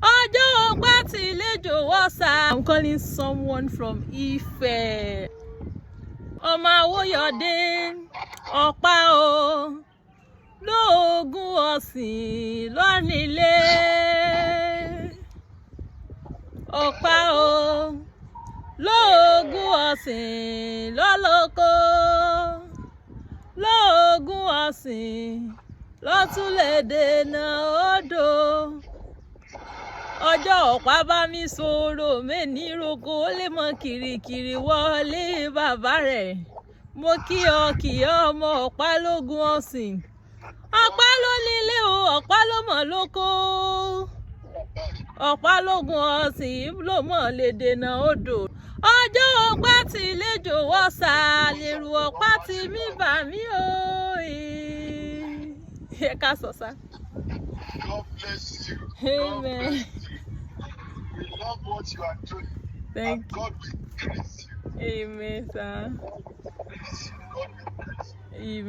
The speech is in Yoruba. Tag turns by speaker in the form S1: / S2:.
S1: ọjọ́ ọgbà tí lẹ́jọ́ wọ́sà. I'm calling someone from Ife. Ọmọ Awóyọ̀dé ọ̀pá o lóògùn ọ̀sìn lọ́nìlé. Ọ̀pá o lóògùn ọ̀sìn lọ́lọ́kọ. Lóògùn ọ̀sìn lọ́tún lè dènà odò. Ọjọ́ ọ̀pá bá mi sọ̀rọ̀ mẹ́ni roko ó lè mọ kìrìkìrì wọlé bàbá rẹ̀. Mo kí ọ ọmọ ọ̀pá lógún ọ̀sìn. Ọ̀pá ló nílé o, ọ̀pá ló mọ̀ lóko. Ọ̀pá lógún ọ̀sìn ló mọ̀ lè dènà odò. Ọjọ́ ọ̀pá tí lẹ́jọ́ wọ́sà lèrú ọ̀pá tí mi bà mí o. Ẹ ká sọ sá.
S2: God bless you.
S1: Amen.
S2: We love what you are doing.
S1: Thank
S2: and God will increase you.
S1: Amen, sir.
S2: God will increase you.
S1: Amen.